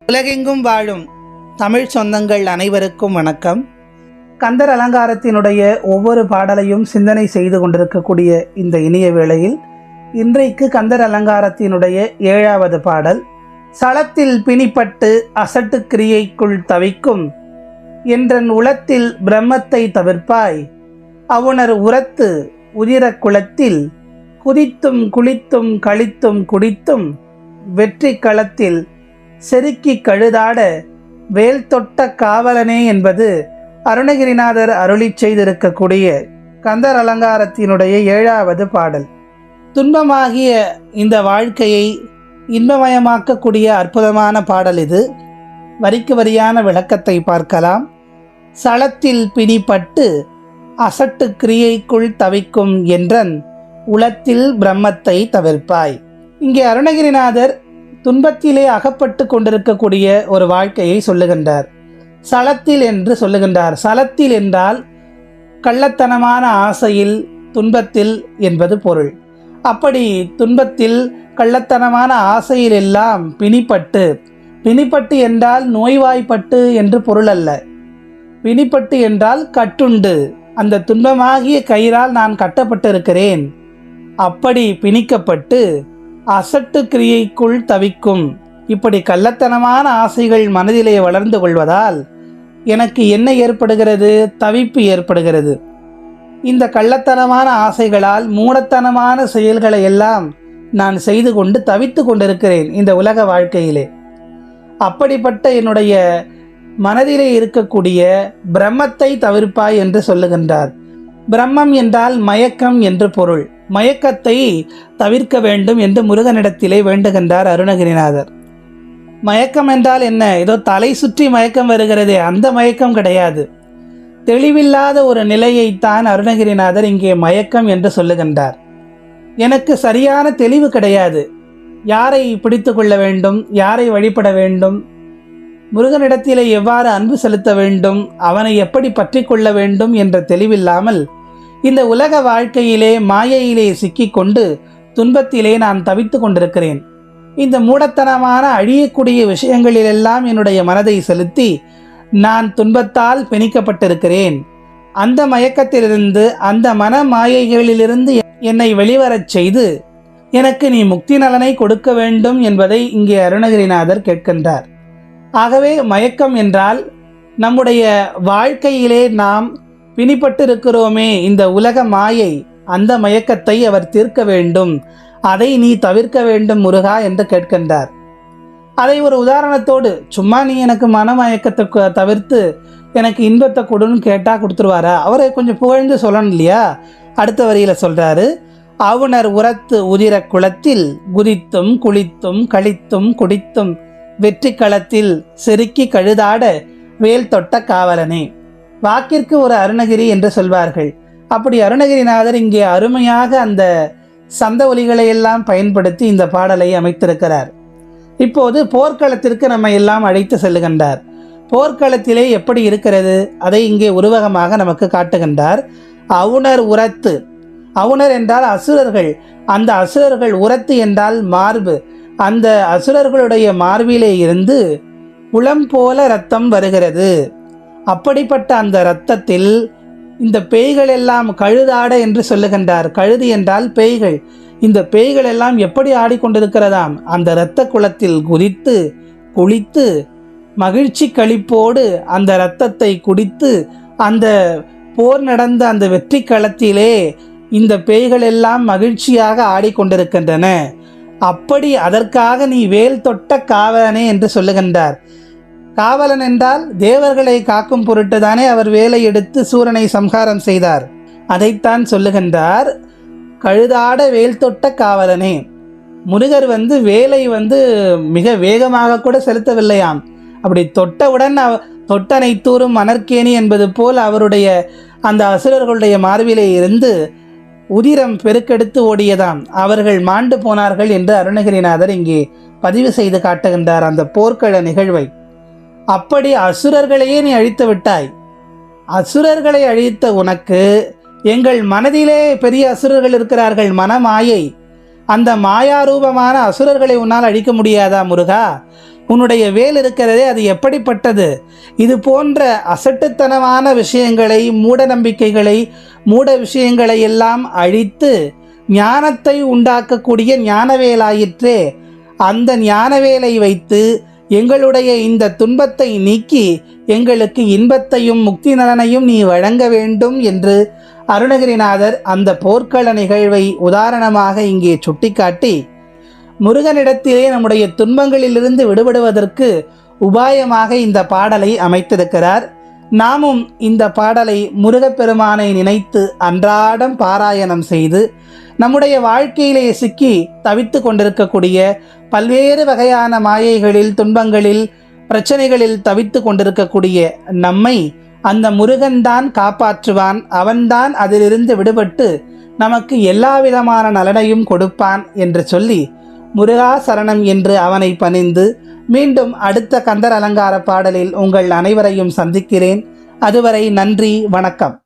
உலகெங்கும் வாழும் தமிழ் சொந்தங்கள் அனைவருக்கும் வணக்கம். கந்தர் அலங்காரத்தினுடைய ஒவ்வொரு பாடலையும் சிந்தனை செய்து கொண்டிருக்கக்கூடிய இந்த இனிய வேளையில் இன்றைக்கு கந்தர் அலங்காரத்தினுடைய 7வது பாடல், சளத்தில் பிணிப்பட்டு அசட்டு கிரியைக்குள் தவிக்கும் என்றன் உளத்தில் பிரம்மத்தை தவிர்ப்பாய், அவுணர் உரத்து உதிர குளத்தில் குதித்தும் குளித்தும் கழித்தும் குடித்தும் வெற்றி களத்தில் செருக்கி கழுதாட வேல் தொட்ட காவலனே என்பது அருணகிரிநாதர் அருளி செய்திருக்கக்கூடிய கந்தர் அலங்காரத்தினுடைய 7வது பாடல். துன்பமாகிய இந்த வாழ்க்கையை இன்பமயமாக்கக்கூடிய அற்புதமான பாடல் இது. வரிக்கு வரியான விளக்கத்தை பார்க்கலாம். சளத்தில் பிணிப்பட்டு அசட்டு கிரியைக்குள் தவிக்கும் என்றன் உளத்தில் பிரம்மத்தை தவிர்ப்பாய். இங்கே அருணகிரிநாதர் துன்பத்திலே அகப்பட்டு கொண்டிருக்கக்கூடிய ஒரு வாழ்க்கையை சொல்லுகின்றார். சளத்தில் என்று சொல்லுகின்றார். சளத்தில் என்றால் கள்ளத்தனமான ஆசையில், துன்பத்தில் என்பது பொருள். அப்படி துன்பத்தில் கள்ளத்தனமான ஆசையில் எல்லாம் பிணிப்பட்டு, பிணிப்பட்டு என்றால் நோய்வாய்ப்பட்டு என்று பொருள் அல்ல. பிணிப்பட்டு என்றால் கட்டுண்டு, அந்த துன்பமாகிய கயிறால் நான் கட்டப்பட்டிருக்கிறேன். அப்படி பிணிக்கப்பட்டு அசட்டு கிரியைக்குள் தவிக்கும். இப்படி கள்ளத்தனமான ஆசைகள் மனதிலே வளர்ந்து கொள்வதால் எனக்கு என்ன ஏற்படுகிறது? தவிப்பு ஏற்படுகிறது. இந்த கள்ளத்தனமான ஆசைகளால் மூடத்தனமான செயல்களை எல்லாம் நான் செய்து கொண்டு தவித்து கொண்டிருக்கிறேன் இந்த உலக வாழ்க்கையிலே. அப்படிப்பட்ட என்னுடைய மனதிலே இருக்கக்கூடிய பிரம்மத்தை தவிர்ப்பாய் என்று சொல்லுகின்றார். பிரம்மம் என்றால் மயக்கம் என்று பொருள். மயக்கத்தை தவிர்க்க வேண்டும் என்று முருகனிடத்திலே வேண்டுகின்றார் அருணகிரிநாதர். மயக்கம் என்றால் என்ன? ஏதோ தலை சுற்றி மயக்கம் வருகிறதே, அந்த மயக்கம் கிடையாது. தெளிவில்லாத ஒரு நிலையைத்தான் அருணகிரிநாதர் இங்கே மயக்கம் என்று சொல்லுகின்றார். எனக்கு சரியான தெளிவு கிடையாது. யாரை பிடித்து கொள்ள வேண்டும், யாரை வழிபட வேண்டும், முருகனிடத்திலே எவ்வாறு அன்பு செலுத்த வேண்டும், அவனை எப்படி பற்றி கொள்ள வேண்டும் என்ற தெளிவில்லாமல் இந்த உலக வாழ்க்கையிலே மாயையிலே சிக்கிக்கொண்டு துன்பத்திலே நான் தவித்து கொண்டிருக்கிறேன். இந்த மூடத்தனமான அழியக்கூடிய விஷயங்களிலெல்லாம் என்னுடைய மனதை செலுத்தி நான் துன்பத்தால் பிணிக்கப்பட்டிருக்கிறேன். அந்த மயக்கத்திலிருந்து, அந்த மன மாயைகளிலிருந்து என்னை வெளிவரச் செய்து எனக்கு நீ முக்தி நலனை கொடுக்க வேண்டும் என்பதை இங்கே அருணகிரிநாதர் கேட்கின்றார். ஆகவே மயக்கம் என்றால் நம்முடைய வாழ்க்கையிலே நாம் பிணிப்பட்டு இருக்கிறோமே, இந்த உலக மாயை, அந்த மயக்கத்தை அவர் தீர்க்க வேண்டும். அதை நீ தவிர்க்க வேண்டும் முருகா என்று கேட்கின்றார். அதை ஒரு உதாரணத்தோடு, சும்மா நீ எனக்கு மனமயக்கத்தை தவிர்த்து எனக்கு இன்பத்தை கொடுன்னு கேட்டால் கொடுத்துருவாரா? அவரை கொஞ்சம் புகழ்ந்து சொல்லணும் இல்லையா? அடுத்த வரியில் சொல்கிறாரு, அவுணர் உரத்து உதிர குளத்தில் குதித்தும் குளித்தும் கழித்தும் குடித்தும் வெற்றி களத்தில் செருக்கி கழுதாட வேல் தொட்ட காவலனே. வாக்கிற்கு ஒரு அருணகிரி என்று சொல்வார்கள். அப்படி அருணகிரிநாதர் இங்கே அருமையாக அந்த சந்த ஒலிகளை எல்லாம் பயன்படுத்தி இந்த பாடலை அமைத்திருக்கிறார். இப்போது போர்க்களத்திற்கு நம்ம எல்லாம் அழைத்து செல்லுகின்றார். போர்க்களத்திலே எப்படி இருக்கிறது அதை இங்கே உருவகமாக நமக்கு காட்டுகின்றார். அவுணர் உரத்து, அவுணர் என்றால் அசுரர்கள். அந்த அசுரர்கள், உரத்து என்றால் மார்பு. அந்த அசுரர்களுடைய மார்பிலே இருந்து குளம் போல இரத்தம் வருகிறது. அப்படிப்பட்ட அந்த இரத்தத்தில் இந்த பேய்கள் எல்லாம் கழுதாட என்று சொல்லுகின்றார். கழுது என்றால் பேய்கள். இந்த பேய்கள் எல்லாம் எப்படி ஆடிக்கொண்டிருக்கிறதாம்? அந்த இரத்த குளத்தில் குதித்து குளித்து மகிழ்ச்சி களிப்போடு அந்த இரத்தத்தை குடித்து அந்த போர் நடந்த அந்த வெற்றி களத்திலே இந்த பேய்கள் எல்லாம் மகிழ்ச்சியாக ஆடிக்கொண்டிருக்கின்றன. அப்படி அதற்காக நீ வேல் தொட்ட காவலனே என்று சொல்லுகின்றார். காவலன் என்றால் தேவர்களை காக்கும் பொருட்டு தானே அவர் வேலை எடுத்து சூரனை சம்ஹாரம் செய்தார். அதைத்தான் சொல்லுகின்றார், கழுதாட வேல் தொட்ட காவலனே. முருகர் வேலை மிக வேகமாக கூட செலுத்தவில்லையாம். அப்படி தொட்டவுடன் தொட்டனை தூரும் மணற்கேணி என்பது போல் அவருடைய அந்த அசுரர்களுடைய மார்பிலே இருந்து உதிரம் பெருக்கெடுத்து ஓடியதாம். அவர்கள் மாண்டு போனார்கள் என்று அருணகிரிநாதர் இங்கே பதிவு செய்து காட்டுகின்றார் அந்த போர்க்கள நிகழ்வை. அப்படி அசுரர்களையே நீ அழித்து விட்டாய். அசுரர்களை அழித்த உனக்கு எங்கள் மனதிலே பெரிய அசுரர்கள் இருக்கிறார்கள், மனமாயை. அந்த மாயாரூபமான அசுரர்களை உன்னால் அழிக்க முடியாதா முருகா? உன்னுடைய வேல் இருக்கிறதே அது எப்படிப்பட்டது? இது போன்ற அசட்டுத்தனமான விஷயங்களை, மூட நம்பிக்கைகளை, மூட விஷயங்களை எல்லாம் அழித்து ஞானத்தை உண்டாக்கக்கூடிய ஞானவேலாயிற்றே. அந்த ஞானவேலை வைத்து எங்களுடைய இந்த துன்பத்தை நீக்கி எங்களுக்கு இன்பத்தையும் முக்தி நலனையும் நீ வழங்க வேண்டும் என்று அருணகிரிநாதர் அந்த போர்க்கள நிகழ்வை உதாரணமாக இங்கே சுட்டிக்காட்டி, முருகனிடத்திலே நம்முடைய துன்பங்களிலிருந்து விடுபடுவதற்கு உபாயமாக இந்த பாடலை அமைத்திருக்கிறார். நாமும் இந்த பாடலை முருகப்பெருமானை நினைத்து அன்றாடம் பாராயணம் செய்து நம்முடைய வாழ்க்கையிலே சிக்கி தவித்து கொண்டிருக்கக்கூடிய பல்வேறு வகையான மாயைகளில், துன்பங்களில், பிரச்சனைகளில் தவித்து கொண்டிருக்கக்கூடிய நம்மை அந்த முருகன்தான் காப்பாற்றுவான். அவன்தான் அதிலிருந்து விடுபட்டு நமக்கு எல்லா விதமான நலனையும் கொடுப்பான் என்று சொல்லி முருகா சரணம் என்று அவனை பணிந்து மீண்டும் அடுத்த கந்தர் அலங்கார பாடலில் உங்கள் அனைவரையும் சந்திக்கிறேன். அதுவரை நன்றி, வணக்கம்.